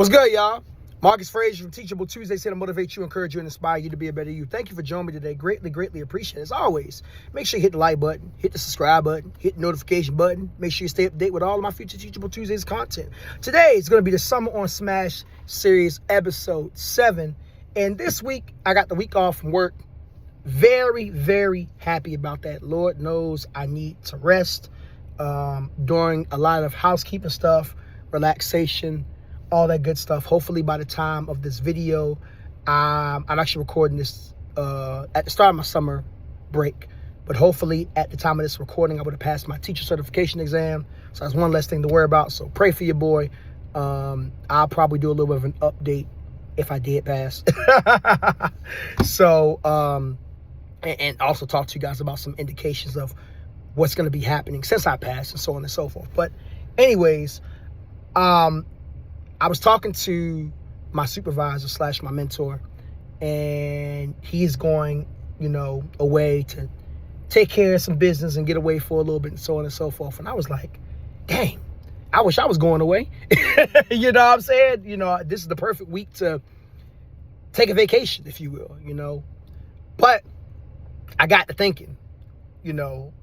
What's good, y'all? Marcus Frazier from Teachable Tuesdays here to motivate you, encourage you, and inspire you to be a better you. Thank you for joining me today. Greatly appreciate it. As always, make sure you hit the like button, hit the subscribe button, hit the notification button. Make sure you stay up to date with all of my future Teachable Tuesdays content. Today is going to be the Summer on Smash series, episode 7. And this week, I got the week off from work. Very happy about that. Lord knows I need to rest during a lot of housekeeping stuff, relaxation, all that good stuff. Hopefully by the time of this video, I'm actually recording this at the start of my summer break, but hopefully at the time of this recording, I would have passed my teacher certification exam. So that's one less thing to worry about. So pray for your boy. I'll probably do a little bit of an update if I did pass. So, and also talk to you guys about some indications of what's going to be happening since I passed and so on and so forth. But anyways, I was talking to my supervisor / my mentor, and he's going, away to take care of some business and get away for a little bit and so on and so forth. And I was like, dang, I wish I was going away. You know what I'm saying? This is the perfect week to take a vacation, if you will, But I got to thinking,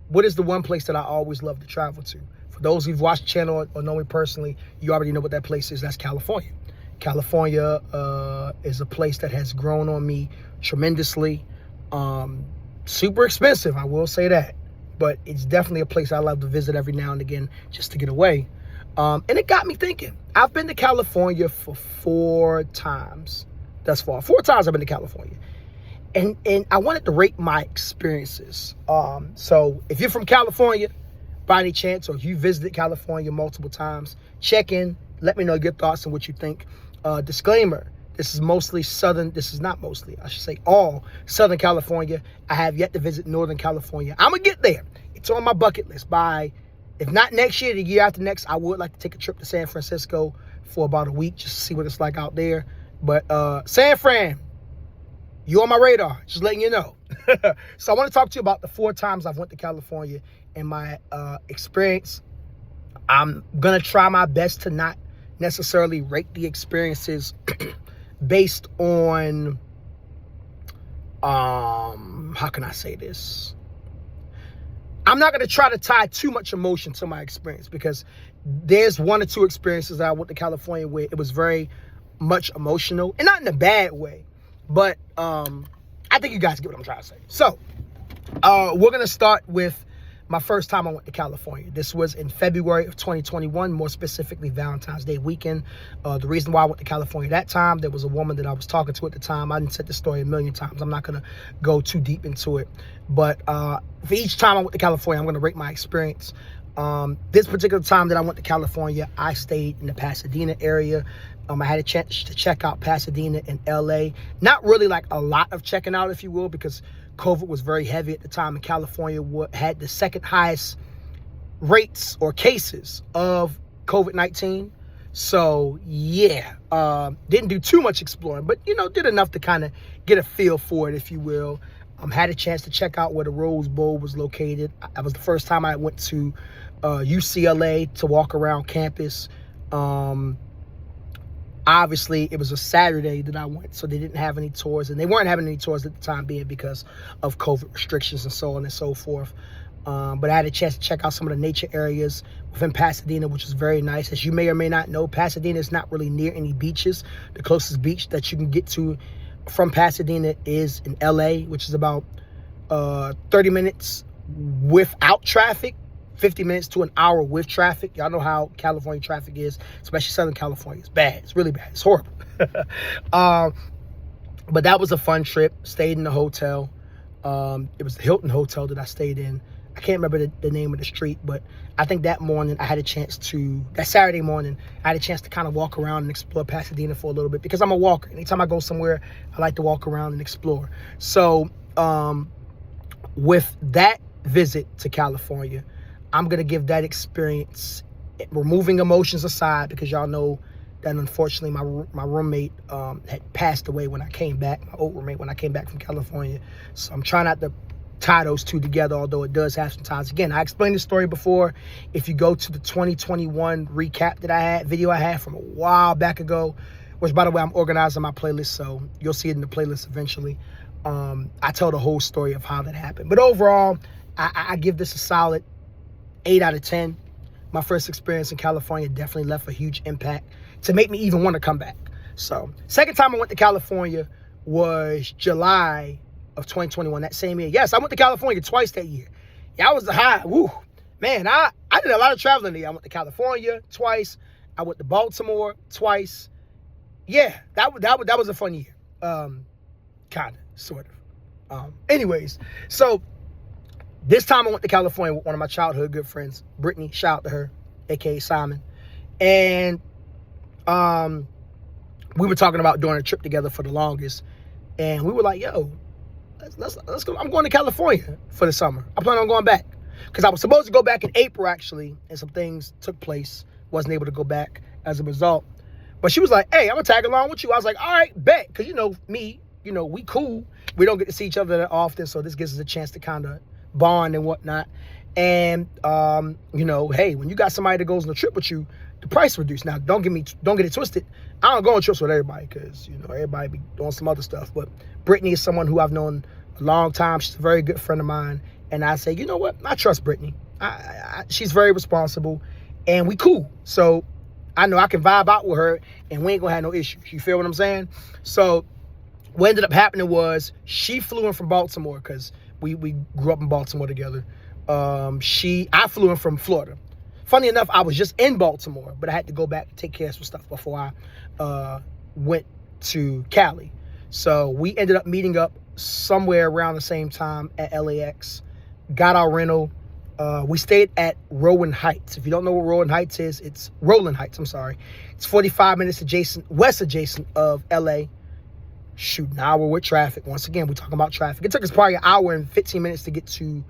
what is the one place that I always love to travel to? For those who've watched the channel or know me personally, you already know what that place is. That's California. California is a place that has grown on me tremendously. Super expensive, I will say that. But it's definitely a place I love to visit every now and again just to get away. And it got me thinking. I've been to California for 4 times thus far. 4 times I've been to California. And I wanted to rate my experiences. So if you're from California, by any chance, or if you visited California multiple times, check in. Let me know your thoughts and what you think. Disclaimer, this is mostly Southern. This is not mostly, I should say all Southern California. I have yet to visit Northern California. I'm going to get there. It's on my bucket list. If not next year, the year after next, I would like to take a trip to San Francisco for about a week just to see what it's like out there. But San Fran, you on my radar, just letting you know. So I want to talk to you about the 4 times I've went to California and my experience. I'm going to try my best to not necessarily rate the experiences based on, how can I say this? I'm not going to try to tie too much emotion to my experience, because there's 1 or 2 experiences that I went to California where it was very much emotional, and not in a bad way, but I think you guys get what I'm trying to say. So we're going to start with my first time I went to California. This was in February of 2021, more specifically Valentine's Day weekend. The reason why I went to California that time, there was a woman that I was talking to at the time. I didn't say the story a million times. I'm not going to go too deep into it. But for each time I went to California, I'm going to rate my experience. This particular time that I went to California, I stayed in the Pasadena area. I had a chance to check out Pasadena and LA. Not really like a lot of checking out, if you will, because COVID was very heavy at the time, and California had the second highest rates or cases of COVID-19. So yeah, didn't do too much exploring, but did enough to kind of get a feel for it, if you will. Had a chance to check out where the Rose Bowl was located. That was the first time I went to UCLA to walk around campus. Obviously, it was a Saturday that I went, so they didn't have any tours, and they weren't having any tours at the time being because of COVID restrictions and so on and so forth. But I had a chance to check out some of the nature areas within Pasadena, which is very nice. As you may or may not know, Pasadena is not really near any beaches. The closest beach that you can get to from Pasadena is in LA, which is about 30 minutes without traffic. 50 minutes to an hour with traffic. Y'all know how California traffic is, especially Southern California. It's bad. It's really bad. It's horrible. But that was a fun trip. Stayed in the hotel. It was the Hilton Hotel that I stayed in. I can't remember the name of the street, but I think that Saturday morning, I had a chance to kind of walk around and explore Pasadena for a little bit, because I'm a walker. Anytime I go somewhere, I like to walk around and explore. So with that visit to California, I'm going to give that experience, removing emotions aside, because y'all know that unfortunately my roommate had passed away when I came back, my old roommate, when I came back from California. So I'm trying not to tie those two together, although it does have some ties. Again, I explained this story before. If you go to the 2021 recap that I had, video I had from a while back ago, which, by the way, I'm organizing my playlist, so you'll see it in the playlist eventually. I tell the whole story of how that happened. But overall, I give this a solid 8 out of 10. My first experience in California definitely left a huge impact to make me even want to come back. So, second time I went to California was July of 2021, that same year. Yes, I went to California twice that year. Yeah, I was high. Woo. Man, I did a lot of traveling there. I went to California twice. I went to Baltimore twice. Yeah, that was a fun year. Kind of, sort of. Anyways, so this time I went to California with one of my childhood good friends, Brittany. Shout out to her, aka Simon. And we were talking about doing a trip together for the longest. And we were like, yo, let's go. I'm going to California for the summer. I plan on going back. Because I was supposed to go back in April, actually. And some things took place. Wasn't able to go back as a result. But she was like, hey, I'm going to tag along with you. I was like, all right, bet. Because, me, we cool. We don't get to see each other that often. So this gives us a chance to kind of bond and whatnot. And, hey, when you got somebody that goes on a trip with you, the price reduced. Now, don't get it twisted. I don't go on trips with everybody because, everybody be doing some other stuff. But Brittany is someone who I've known a long time. She's a very good friend of mine. And I say, you know what? I trust Brittany. She's very responsible. And we cool. So I know I can vibe out with her and we ain't going to have no issues. You feel what I'm saying? So what ended up happening was she flew in from Baltimore because we grew up in Baltimore together. I flew in from Florida. Funny enough, I was just in Baltimore, but I had to go back and take care of some stuff before I went to Cali. So we ended up meeting up somewhere around the same time at LAX, got our rental. We stayed at Rowan Heights. If you don't know what Rowan Heights is, it's Roland Heights, I'm sorry. It's 45 minutes west adjacent of LA. Shoot, an hour with traffic. Once again, we're talking about traffic. It took us probably an hour and 15 minutes to get to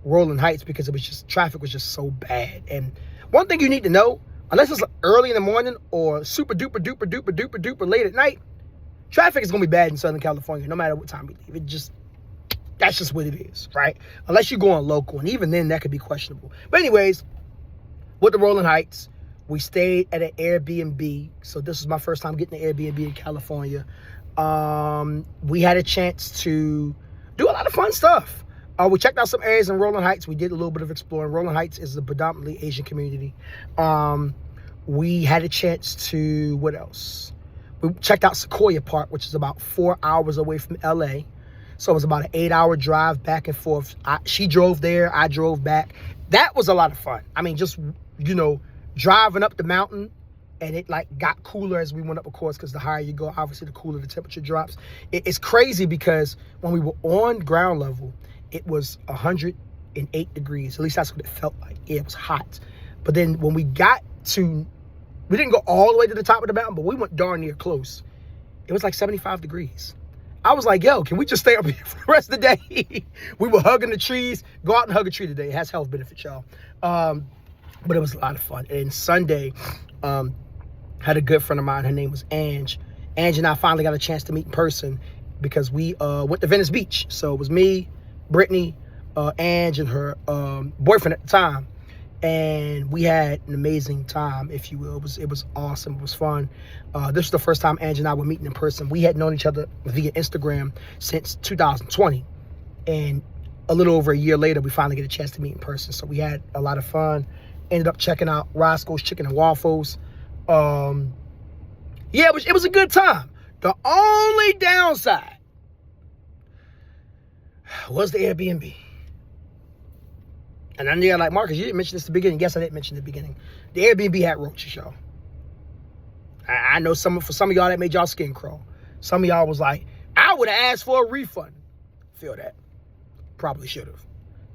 Roland Heights because traffic was just so bad. And one thing you need to know, unless it's early in the morning or super duper duper duper duper duper late at night, traffic is going to be bad in Southern California no matter what time you leave. That's just what it is, right? Unless you're going local, and even then that could be questionable. But anyways, with the Roland Heights, we stayed at an Airbnb. So this was my first time getting an Airbnb in California. We had a chance to do a lot of fun stuff. We checked out some areas in Roland Heights. We did a little bit of exploring. Roland Heights is a predominantly Asian community. We had a chance to, what else? We checked out Sequoia Park, which is about 4 hours away from LA. So it was about an 8-hour drive back and forth. She drove there, I drove back. That was a lot of fun. I mean, just, driving up the mountain, and it got cooler as we went up, of course, because the higher you go, obviously the cooler the temperature drops. It's crazy because when we were on ground level, it was 108 degrees. At least that's what it felt like. Yeah, it was hot. But then when we didn't go all the way to the top of the mountain, but we went darn near close. It was like 75 degrees. I was like, yo, can we just stay up here for the rest of the day? We were hugging the trees. Go out and hug a tree today. It has health benefits, y'all. But it was a lot of fun. And Sunday, had a good friend of mine. Her name was Ange. Ange and I finally got a chance to meet in person because we went to Venice Beach. So it was me, Brittany, Ange, and her boyfriend at the time. And we had an amazing time, if you will. It was awesome. It was fun. This was the first time Ange and I were meeting in person. We had known each other via Instagram since 2020. And a little over a year later, we finally get a chance to meet in person. So we had a lot of fun. Ended up checking out Roscoe's Chicken and Waffles. Yeah, it was a good time. The only downside was the Airbnb. And I knew, like, Marcus, you didn't mention this at the beginning. Yes, I didn't mention it at the beginning. The Airbnb had roaches, y'all. I know for some of y'all that made y'all skin crawl. Some of y'all was like, I would have asked for a refund. Feel that. Probably should have.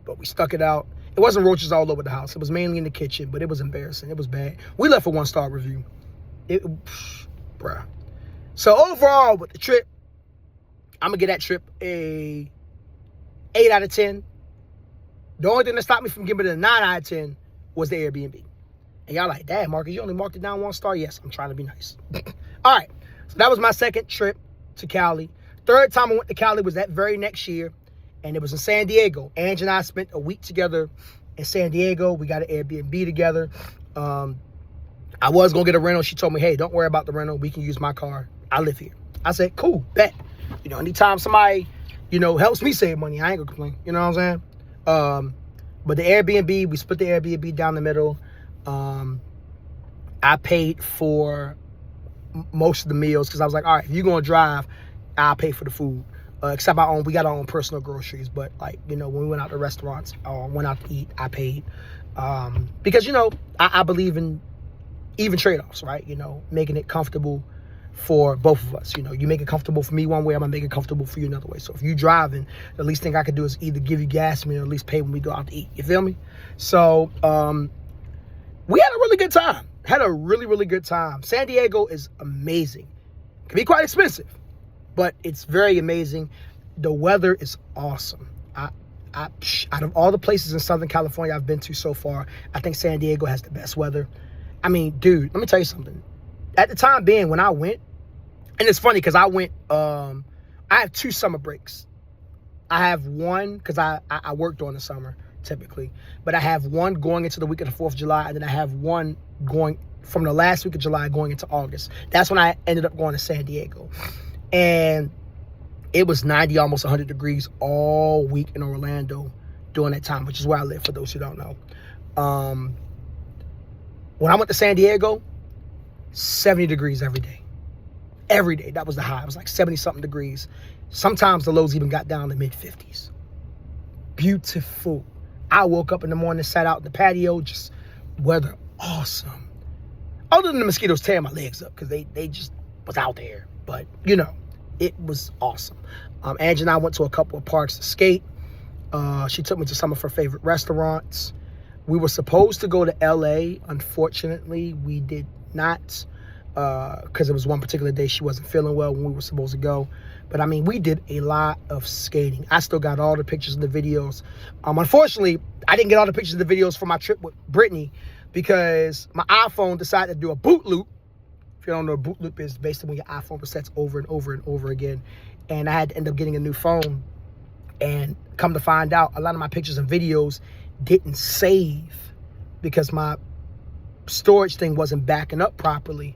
But we stuck it out. It wasn't roaches all over the house. It was mainly in the kitchen, but it was embarrassing. It was bad. We left a 1-star review. Bruh. So overall, with the trip, I'm going to give that trip a 8 out of 10. The only thing that stopped me from giving it a 9 out of 10 was the Airbnb. And y'all like, Dad, Marcus, you only marked it down 1 star? Yes, I'm trying to be nice. All right. So that was my second trip to Cali. Third time I went to Cali was that very next year. and it was in San Diego. Ange and I spent a week together in San Diego. We got an Airbnb together. I was going to get a rental. She told me, hey, don't worry about the rental. We can use my car. I live here. I said, cool, bet. Anytime somebody, helps me save money, I ain't going to complain. You know what I'm saying? But the Airbnb, we split the Airbnb down the middle. I paid for most of the meals because I was like, all right, if you're going to drive, I'll pay for the food. Except we got our own personal groceries. But when we went out to restaurants or went out to eat, I paid. Because, I believe in even trade-offs, right? Making it comfortable for both of us. You make it comfortable for me one way, I'm gonna make it comfortable for you another way. So if you driving, the least thing I could do is either give you gas money or at least pay when we go out to eat. You feel me? So we had a really good time. Had a really, really good time. San Diego is amazing. Can be quite expensive, but it's very amazing. The weather is awesome. Out of all the places in Southern California I've been to so far, I think San Diego has the best weather. I mean, dude, let me tell you something. At the time being, when I went, and it's funny because I went, I have 2 summer breaks. I have one, because I work during the summer, typically. But I have one going into the week of the 4th of July, and then I have one going from the last week of July going into August. That's when I ended up going to San Diego. And it was 90, almost 100 degrees all week in Orlando during that time, which is where I live, for those who don't know. When I went to San Diego, 70 degrees every day. Every day. That was the high. It was like 70-something degrees. Sometimes the lows even got down to mid-50s. Beautiful. I woke up in the morning, sat out in the patio, just weather awesome. Other than the mosquitoes tearing my legs up because they just was out there. But, it was awesome. Angie and I went to a couple of parks to skate. She took me to some of her favorite restaurants. We were supposed to go to LA. Unfortunately, we did not, because it was one particular day she wasn't feeling well when we were supposed to go. But, I mean, we did a lot of skating. I still got all the pictures and the videos. Unfortunately, I didn't get all the pictures and the videos from my trip with Brittany because my iPhone decided to do a boot loop. If you don't know what a boot loop is, basically when your iPhone resets over and over and over again. And I had to end up getting a new phone. And come to find out, a lot of my pictures and videos didn't save because my storage thing wasn't backing up properly.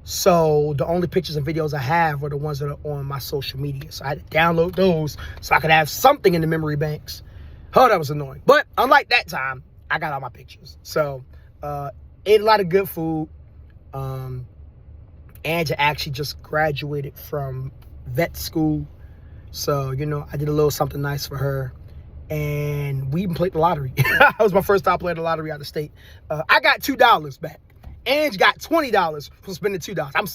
So the only pictures and videos I have are the ones that are on my social media. So I had to download those so I could have something in the memory banks. Oh, that was annoying. But unlike that time, I got all my pictures. So ate a lot of good food. Angela actually just graduated from vet school. So, I did a little something nice for her. And we even played the lottery. That was my first time playing the lottery out of state. I got $2 back. Ange got $20 from spending $2. I'm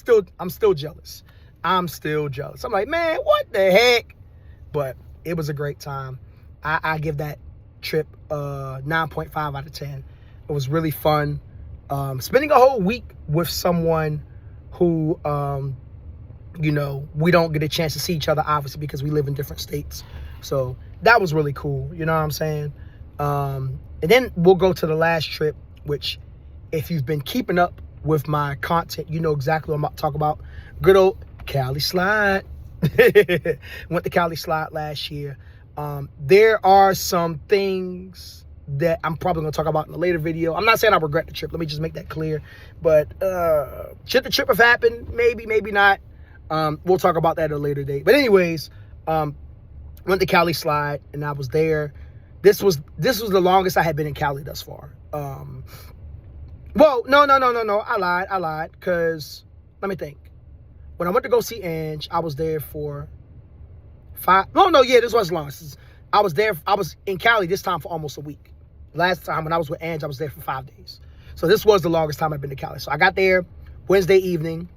still jealous. I'm still jealous. I'm like, man, what the heck? But it was a great time. I give that trip 9.5 out of 10. It was really fun. Spending a whole week with someone who, we don't get a chance to see each other, obviously, because we live in different states. So that was really cool. You know what I'm saying? And then we'll go to the last trip, which if you've been keeping up with my content, you know exactly what I'm about to talk about. Good old Cali Slide. Went to Cali Slide last year. There are some things that I'm probably going to talk about in a later video. I'm not saying I regret the trip. Let me just make that clear. But should the trip have happened? Maybe, maybe not. We'll talk about that at a later date. But anyways, went to Cali Slide, and I was there. This was the longest I had been in Cali thus far. Well, no. I lied. Because, let me think. When I went to go see Ange, I was there for 5. This was long. I was in Cali this time for almost a week. Last time when I was with Ange, I was there for 5 days. So this was the longest time I've been to Cali. So I got there Wednesday evening.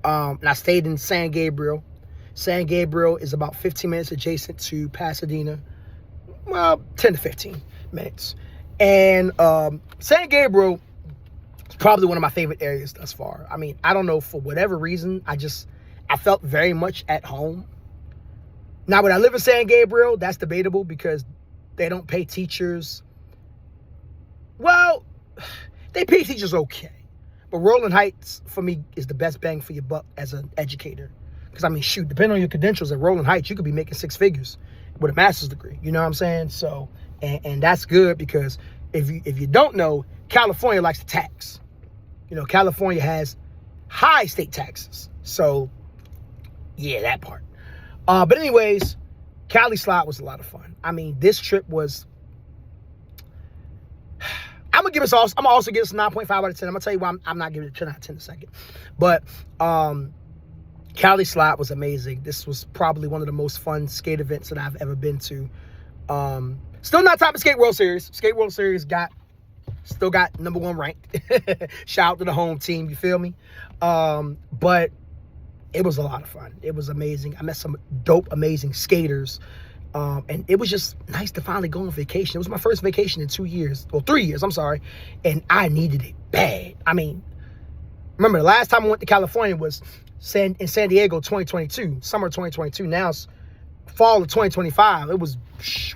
And I stayed in San Gabriel. San Gabriel is about 15 minutes adjacent to Pasadena. Well, 10 to 15 minutes. And San Gabriel is probably one of my favorite areas thus far. I mean, I don't know, for whatever reason, I felt very much at home. Now, when I live in San Gabriel, that's debatable because they don't pay teachers. Well, they pay teachers okay. But Rolling Heights, for me, is the best bang for your buck as an educator. Because, I mean, shoot, depending on your credentials at Rolling Heights, you could be making 6 figures. with a master's degree. You know what I'm saying? So, and that's good because if you don't know, California likes to tax. You know, California has high state taxes. So, yeah, that part. But anyways, Cali Slide was a lot of fun. I mean, this trip was... I'm gonna also give this a 9.5 out of 10. I'm gonna tell you why I'm not giving it a 10 out of 10 in a second. But Cali Slide was amazing. This was probably one of the most fun skate events that I've ever been to. Still not top of Skate World Series. Skate World Series still got #1 ranked. Shout out to the home team, you feel me? But it was a lot of fun. It was amazing. I met some dope, amazing skaters. And it was just nice to finally go on vacation. It was my first vacation in 3 years, I'm sorry. And I needed it bad. I mean, remember the last time I went to California was in San Diego 2022, summer 2022. Now it's fall of 2025. It was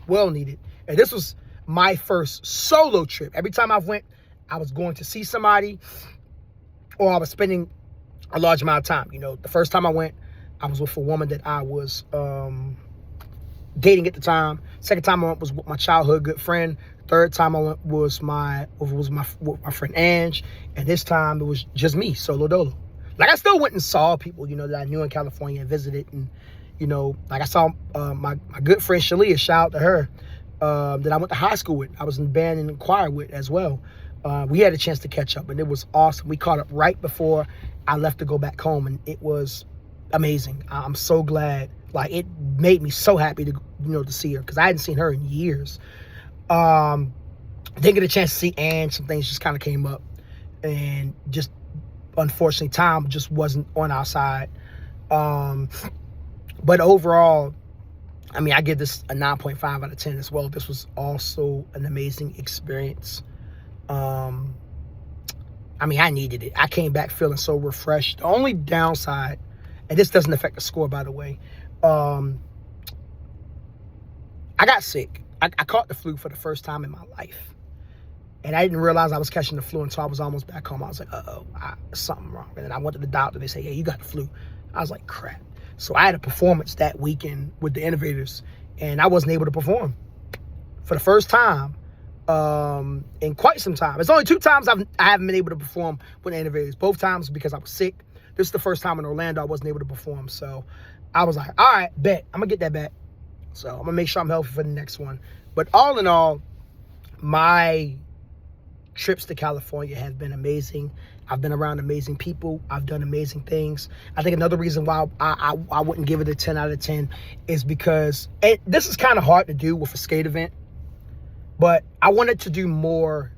well needed. And this was my first solo trip. Every time I went, I was going to see somebody or I was spending a large amount of time. You know, the first time I went, I was with a woman that I was dating at the time. Second time I went was with my childhood good friend. Third time I went was with my friend Ange. And this time it was just me, solo dolo. Like I still went and saw people, you know, that I knew in California and visited. And, you know, like I saw my good friend Shalia, shout out to her, that I went to high school with. I was in the band and choir with as well. We had a chance to catch up and it was awesome. We caught up right before I left to go back home and it was amazing. I'm so glad. Like, it made me so happy to, you know, to see her because I hadn't seen her in years. Didn't get a chance to see Anne. Some things just kind of came up. And just, unfortunately, time just wasn't on our side. But overall, I mean, I give this a 9.5 out of 10 as well. This was also an amazing experience. I mean, I needed it. I came back feeling so refreshed. The only downside, and this doesn't affect the score, by the way, I got sick. I caught the flu for the first time in my life. And I didn't realize I was catching the flu until I was almost back home. I was like, uh-oh, something wrong. And then I went to the doctor. They say, hey, you got the flu. I was like, crap. So I had a performance that weekend with the Innovators, and I wasn't able to perform for the first time in quite some time. It's only 2 times I haven't been able to perform with the Innovators. Both times because I was sick. This is the first time in Orlando I wasn't able to perform. So I was like, all right, bet. I'm going to get that back. So I'm going to make sure I'm healthy for the next one. But all in all, my trips to California have been amazing. I've been around amazing people. I've done amazing things. I think another reason why I wouldn't give it a 10 out of 10 is because this is kind of hard to do with a skate event. But I wanted to do more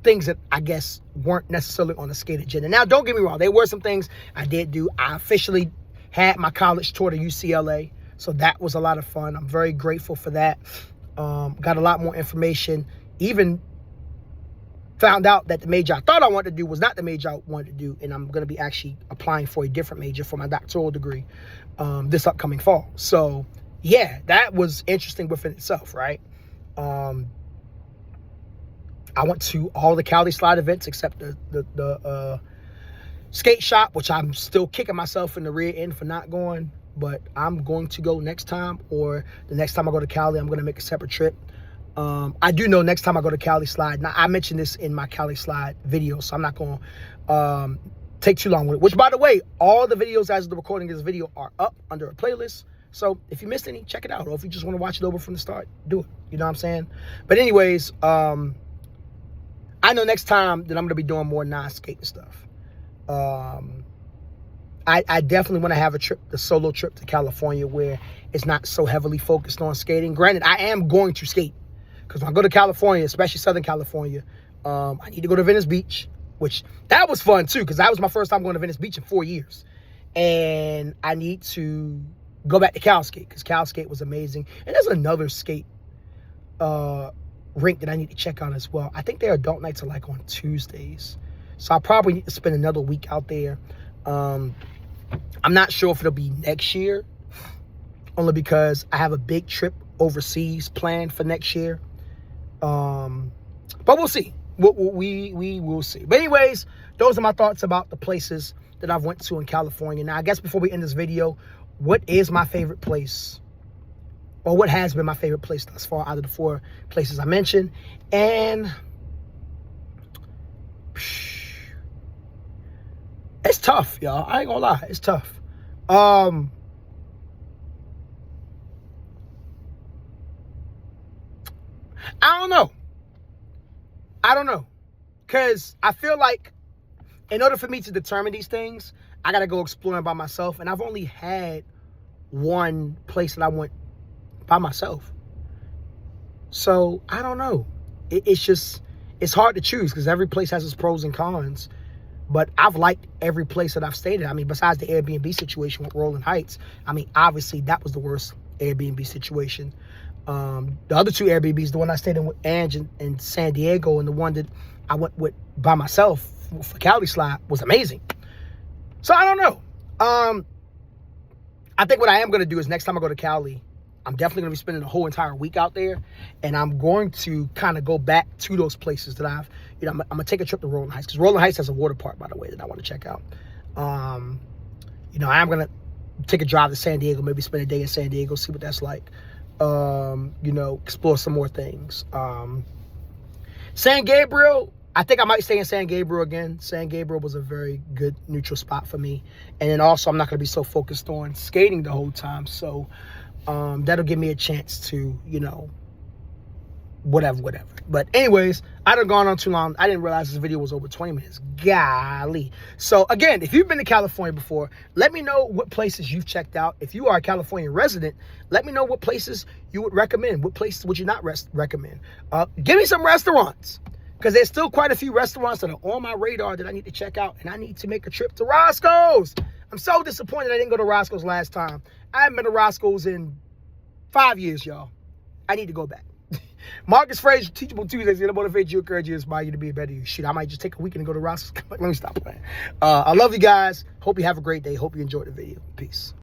things that I guess weren't necessarily on the skate agenda. Now, don't get me wrong. There were some things I did do. I officially had my college tour to UCLA. So that was a lot of fun. I'm very grateful for that. Got a lot more information. Even found out that the major I thought I wanted to do was not the major I wanted to do. And I'm going to be actually applying for a different major for my doctoral degree this upcoming fall. So, yeah, that was interesting within itself, right? I went to all the Cali Slide events except the skate shop, which I'm still kicking myself in the rear end for not going. But I'm going to go next time, or the next time I go to Cali, I'm going to make a separate trip. I do know next time I go to Cali Slide. Now, I mentioned this in my Cali Slide video, so I'm not going to take too long with it. Which, by the way, all the videos as of the recording of this video are up under a playlist. So if you missed any, check it out. Or if you just want to watch it over from the start, do it. You know what I'm saying? But anyways, I know next time that I'm going to be doing more non-skating stuff. I definitely want to have a solo trip to California where it's not so heavily focused on skating. Granted, I am going to skate because when I go to California, especially Southern California, I need to go to Venice Beach, which that was fun too because that was my first time going to Venice Beach in 4 years. And I need to go back to Cal Skate because Cal Skate was amazing. And there's another skate rink that I need to check out as well. I think their adult nights are like on Tuesdays. So I probably need to spend another week out there. I'm not sure if it'll be next year, only because I have a big trip overseas planned for next year. But we'll see. We will see. But anyways, those are my thoughts about the places that I've went to in California. Now, I guess before we end this video, what is my favorite place or what has been my favorite place thus far out of the 4 places I mentioned. And it's tough, y'all. I ain't gonna lie. It's tough. I don't know. Because I feel like in order for me to determine these things, I got to go exploring by myself. And I've only had one place that I went by myself. So I don't know. It's hard to choose because every place has its pros and cons. But I've liked every place that I've stayed at. I mean, besides the Airbnb situation with Rolling Heights, I mean, obviously that was the worst Airbnb situation. The other 2 Airbnbs, the one I stayed in with Ange in San Diego, and the one that I went with by myself for Cali Slide, was amazing. So I don't know. I think what I am going to do is next time I go to Cali, I'm definitely going to be spending the whole entire week out there, and I'm going to kind of go back to those places that I'm going to take a trip to Rolling Heights, because Rolling Heights has a water park, by the way, that I want to check out. I am going to take a drive to San Diego, maybe spend a day in San Diego, see what that's like. Explore some more things. San Gabriel, I think I might stay in San Gabriel again. San Gabriel was a very good neutral spot for me. And then also, I'm not going to be so focused on skating the whole time. So that'll give me a chance to, whatever. But anyways, I done gone on too long. I didn't realize this video was over 20 minutes. Golly. So again, if you've been to California before, let me know what places you've checked out. If you are a California resident, let me know what places you would recommend. What places would you not recommend? Give me some restaurants, because there's still quite a few restaurants that are on my radar that I need to check out, and I need to make a trip to Roscoe's. I'm so disappointed I didn't go to Roscoe's last time. I haven't been to Roscoe's in 5 years, y'all. I need to go back. Marcus Frazier, Teachable Tuesdays, to motivate you, encourage you, inspire you to be a better you. Shit, I might just take a weekend and go to Roscoe's. Let me stop playing. I love you guys. Hope you have a great day. Hope you enjoyed the video. Peace.